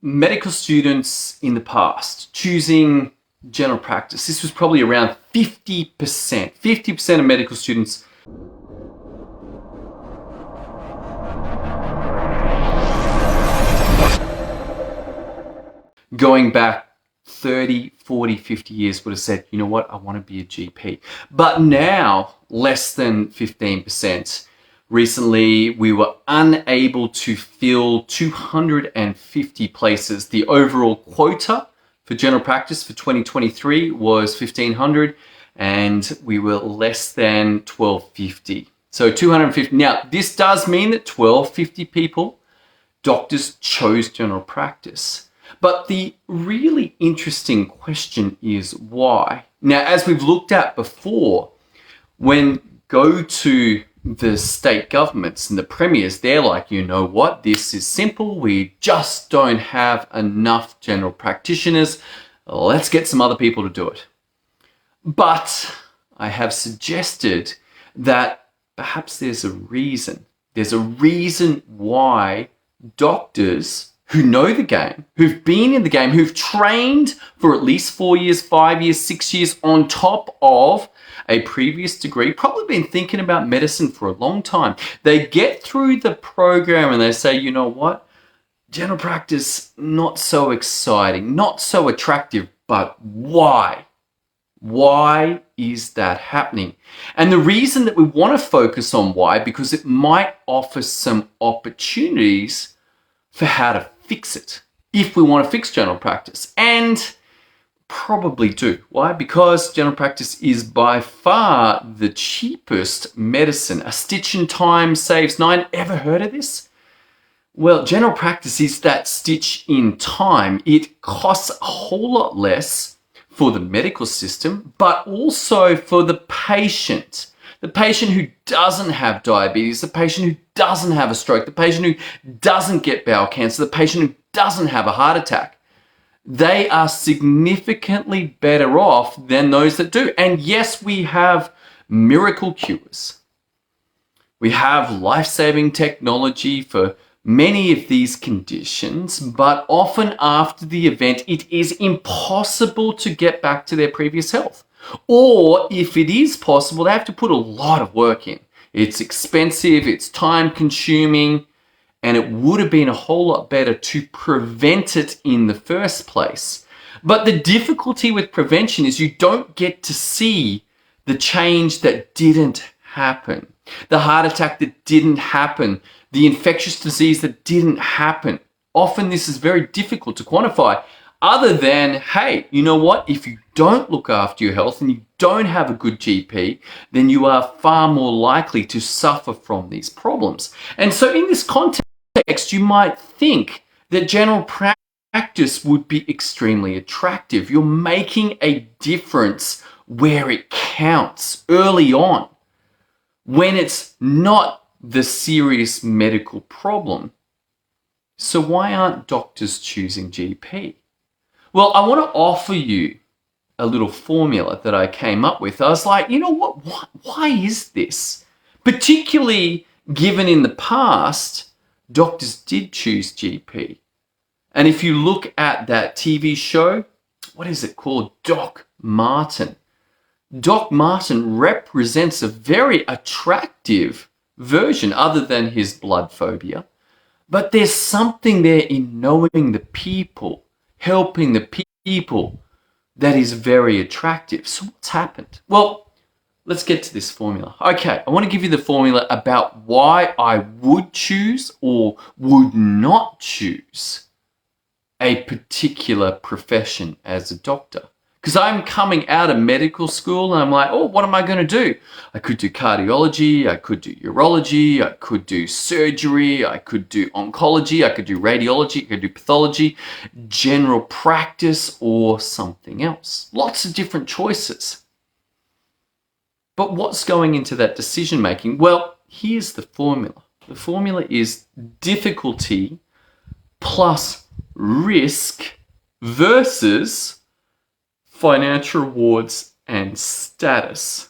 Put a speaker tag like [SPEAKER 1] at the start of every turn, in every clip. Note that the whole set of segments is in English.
[SPEAKER 1] medical students in the past choosing general practice, this was probably around 50%. 50% of medical students going back 30, 40, 50 years would have said, you know what, I want to be a GP. But now, less than 15%. Recently, we were unable to fill 250 places. The overall quota for general practice for 2023 was 1,500, and we were less than 1,250. So 250. Now, this does mean that 1,250 people, doctors, chose general practice. But the really interesting question is why? Now, as we've looked at before, when go to the state governments and the premiers, they're like, you know what, this is simple. We just don't have enough general practitioners. Let's get some other people to do it. But I have suggested that perhaps there's a reason. There's a reason why doctors who know the game, who've been in the game, who've trained for at least 4 years, 5 years, 6 years on top of a previous degree, probably been thinking about medicine for a long time. They get through the program and they say, you know what? General practice, not so exciting, not so attractive, but why? Why is that happening? And the reason that we want to focus on why, because it might offer some opportunities for how to fix it, if we want to fix general practice, and probably do. Why? Because general practice is by far the cheapest medicine. A stitch in time saves 9. Ever heard of this? Well, general practice is that stitch in time. It costs a whole lot less for the medical system, but also for the patient. The patient who doesn't have diabetes, the patient who doesn't have a stroke, the patient who doesn't get bowel cancer, the patient who doesn't have a heart attack. They are significantly better off than those that do. And yes, we have miracle cures. We have life-saving technology for many of these conditions, but often after the event, it is impossible to get back to their previous health. Or if it is possible, they have to put a lot of work in. It's expensive, it's time consuming, and it would have been a whole lot better to prevent it in the first place. But the difficulty with prevention is you don't get to see the change that didn't happen, the heart attack that didn't happen, the infectious disease that didn't happen. Often this is very difficult to quantify, other than, hey, you know what? If you don't look after your health and you don't have a good GP, then you are far more likely to suffer from these problems. And so in this context, you might think that general practice would be extremely attractive. You're making a difference where it counts early on, when it's not the serious medical problem. So why aren't doctors choosing GP? Well, I want to offer you a little formula that I came up with. I was like, you know what? Why is this? Particularly given in the past, doctors did choose GP. And if you look at that TV show, what is it called? Doc Martin. Doc Martin represents a very attractive version, other than his blood phobia. But there's something there in knowing the people, helping the people, that is very attractive. So what's happened? Well, let's get to this formula. Okay, I want to give you the formula about why I would choose or would not choose a particular profession as a doctor. Because I'm coming out of medical school and I'm like, oh, what am I going to do? I could do cardiology, I could do urology, I could do surgery, I could do oncology, I could do radiology, I could do pathology, general practice, or something else. Lots of different choices. But what's going into that decision making? Well, here's the formula. The formula is difficulty plus risk versus financial rewards and status.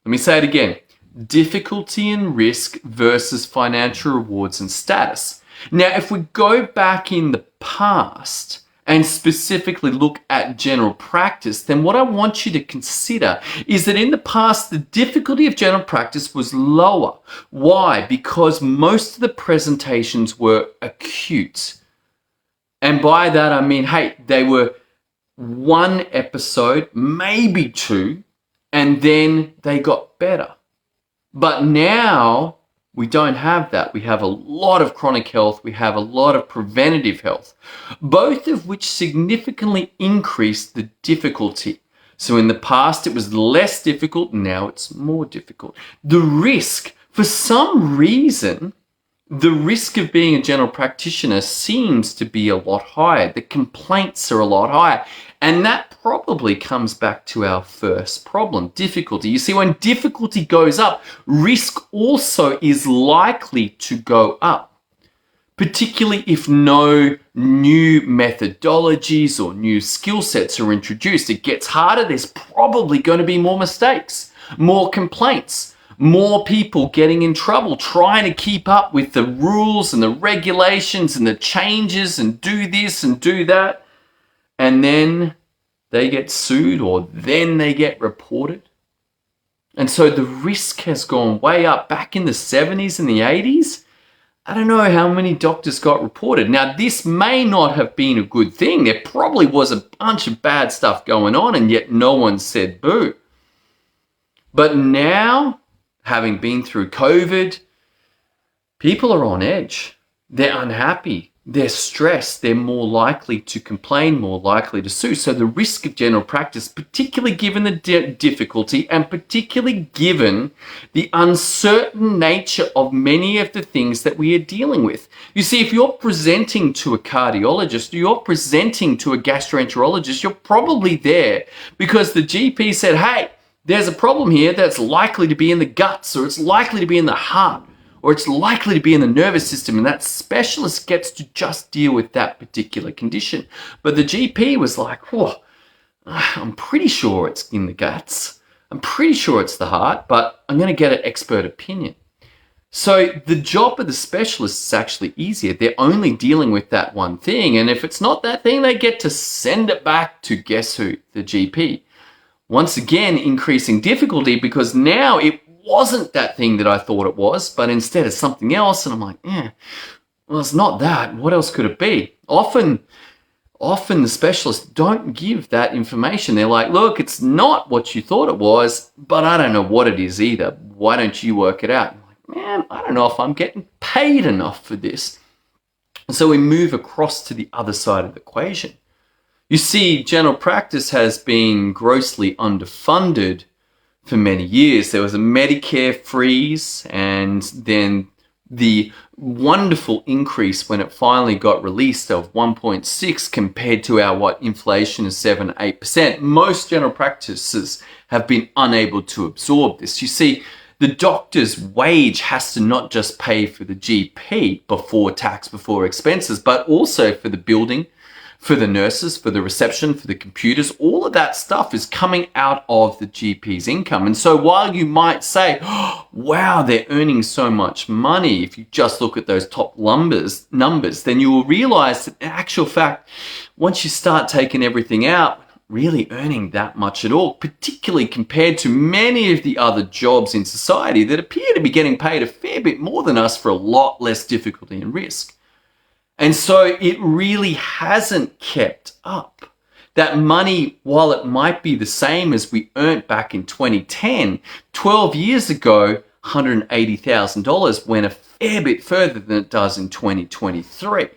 [SPEAKER 1] Let me say it again. Difficulty and risk versus financial rewards and status. Now, if we go back in the past and specifically look at general practice, then what I want you to consider is that in the past, the difficulty of general practice was lower. Why? Because most of the presentations were acute. And by that, I mean, hey, they were one episode, maybe two, and then they got better. But now we don't have that. We have a lot of chronic health. We have a lot of preventative health, both of which significantly increase the difficulty. So in the past, it was less difficult. Now it's more difficult. The risk, for some reason, the risk of being a general practitioner seems to be a lot higher. The complaints are a lot higher. And that probably comes back to our first problem, difficulty. You see, when difficulty goes up, risk also is likely to go up, particularly if no new methodologies or new skill sets are introduced. It gets harder. There's probably going to be more mistakes, more complaints, more people getting in trouble, trying to keep up with the rules and the regulations and the changes and do this and do that. And then they get sued or then they get reported. And so the risk has gone way up. Back in the 70s and the 80s, I don't know how many doctors got reported. Now, this may not have been a good thing. There probably was a bunch of bad stuff going on and yet no one said boo. But now, having been through COVID, people are on edge. They're unhappy. They're stressed. They're more likely to complain, more likely to sue. So the risk of general practice, particularly given the difficulty and particularly given the uncertain nature of many of the things that we are dealing with. You see, if you're presenting to a cardiologist or you're presenting to a gastroenterologist, you're probably there because the GP said, hey, there's a problem here that's likely to be in the guts, or it's likely to be in the heart, or it's likely to be in the nervous system, and that specialist gets to just deal with that particular condition. But the GP was like, whoa, I'm pretty sure it's in the guts. I'm pretty sure it's the heart, but I'm going to get an expert opinion. So the job of the specialist is actually easier. They're only dealing with that one thing, and if it's not that thing, they get to send it back to guess who? The GP. Once again, increasing difficulty because now it wasn't that thing that I thought it was, but instead it's something else. And I'm like, well, it's not that. What else could it be? Often the specialists don't give that information. They're like, look, it's not what you thought it was, but I don't know what it is either. Why don't you work it out? I'm like, man, I don't know if I'm getting paid enough for this. And so we move across to the other side of the equation. You see, general practice has been grossly underfunded for many years. There was a Medicare freeze and then the wonderful increase when it finally got released of 1.6 compared to our inflation is 7-8%. Most general practices have been unable to absorb this. You see, the doctor's wage has to not just pay for the GP before tax, before expenses, but also for the building, for the nurses, for the reception, for the computers. All of that stuff is coming out of the GP's income. And so while you might say, oh, wow, they're earning so much money, if you just look at those top numbers, then you will realize that in actual fact, once you start taking everything out, really earning that much at all, particularly compared to many of the other jobs in society that appear to be getting paid a fair bit more than us for a lot less difficulty and risk. And so it really hasn't kept up. That money, while it might be the same as we earned back in 2010, 12 years ago, $180,000 went a fair bit further than it does in 2023.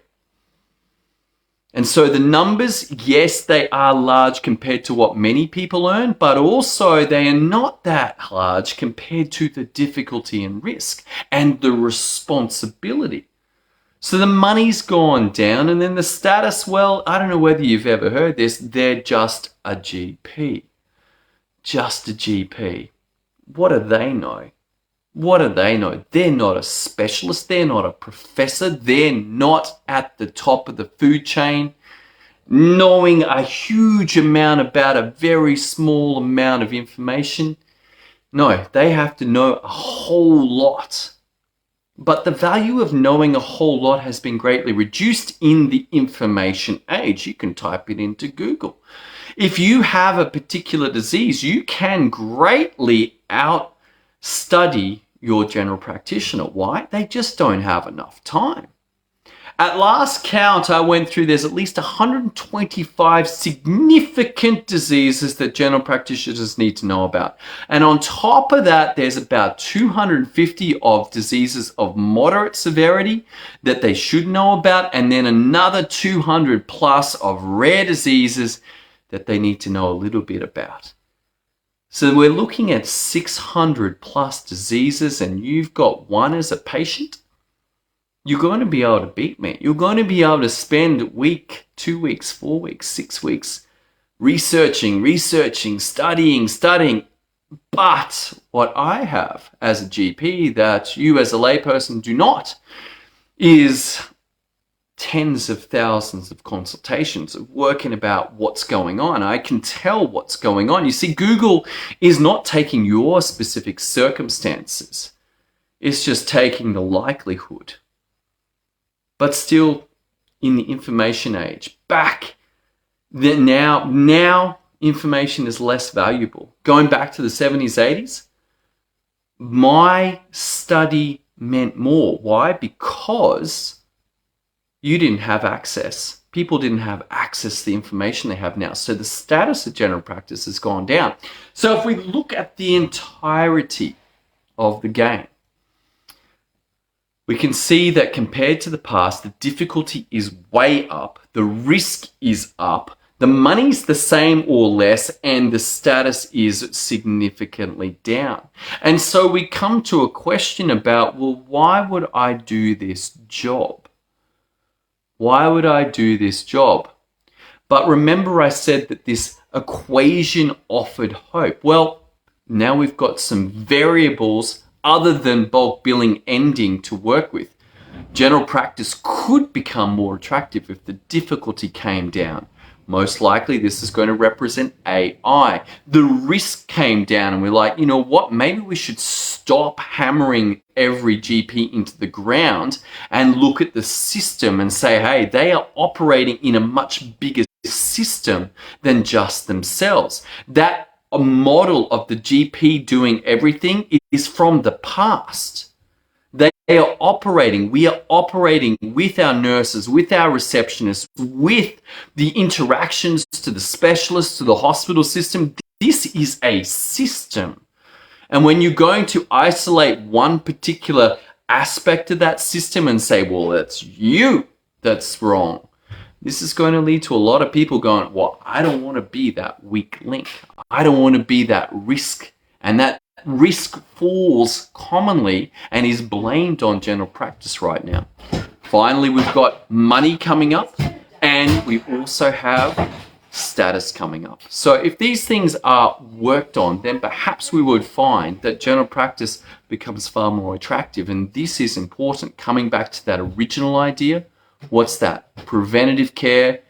[SPEAKER 1] And so the numbers, yes, they are large compared to what many people earn, but also they are not that large compared to the difficulty and risk and the responsibility. So the money's gone down, and then the status, well, I don't know whether you've ever heard this, they're just a GP. Just a GP. What do they know? What do they know? They're not a specialist. They're not a professor. They're not at the top of the food chain, knowing a huge amount about a very small amount of information. No, they have to know a whole lot. But the value of knowing a whole lot has been greatly reduced in the information age. You can type it into Google. If you have a particular disease, you can greatly outstudy your general practitioner. Why? They just don't have enough time. At last count, I went through, there's at least 125 significant diseases that general practitioners need to know about. And on top of that, there's about 250 of diseases of moderate severity that they should know about, and then another 200 plus of rare diseases that they need to know a little bit about. So we're looking at 600 plus diseases, and you've got one as a patient. You're going to be able to beat me. You're going to be able to spend a week, 2 weeks, 4 weeks, 6 weeks researching, studying. But what I have as a GP that you as a layperson do not is tens of thousands of consultations of working about what's going on. I can tell what's going on. You see, Google is not taking your specific circumstances. It's just taking the likelihood. But still, in the information age, back then, now information is less valuable. Going back to the 70s, 80s, my study meant more. Why? Because you didn't have access. People didn't have access to the information they have now. So the status of general practice has gone down. So if we look at the entirety of the game, we can see that compared to the past, the difficulty is way up, the risk is up, the money's the same or less, and the status is significantly down. And so we come to a question about, well, why would I do this job? Why would I do this job? But remember I said that this equation offered hope. Well, now we've got some variables other than bulk billing ending to work with. General practice could become more attractive if the difficulty came down. Most likely this is going to represent AI. The risk came down and we're like, you know what, maybe we should stop hammering every GP into the ground and look at the system and say, hey, they are operating in a much bigger system than just themselves. That a model of the GP doing everything is from the past. We are operating with our nurses, with our receptionists, with the interactions to the specialists, to the hospital system. This is a system. And when you're going to isolate one particular aspect of that system and say, well, that's you that's wrong, this is going to lead to a lot of people going, well, I don't want to be that weak link. I don't want to be that risk. And that risk falls commonly and is blamed on general practice right now. Finally, we've got money coming up, and we also have status coming up. So if these things are worked on, then perhaps we would find that general practice becomes far more attractive. And this is important. Coming back to that original idea, what's that? Preventative care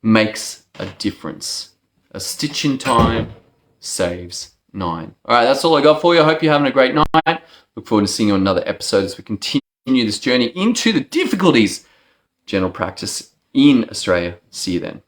[SPEAKER 1] makes a difference. A stitch in time saves 9. All right, that's all I got for you. I hope you're having a great night. Look forward to seeing you on another episode as we continue this journey into the difficulties of general practice in Australia. See you then.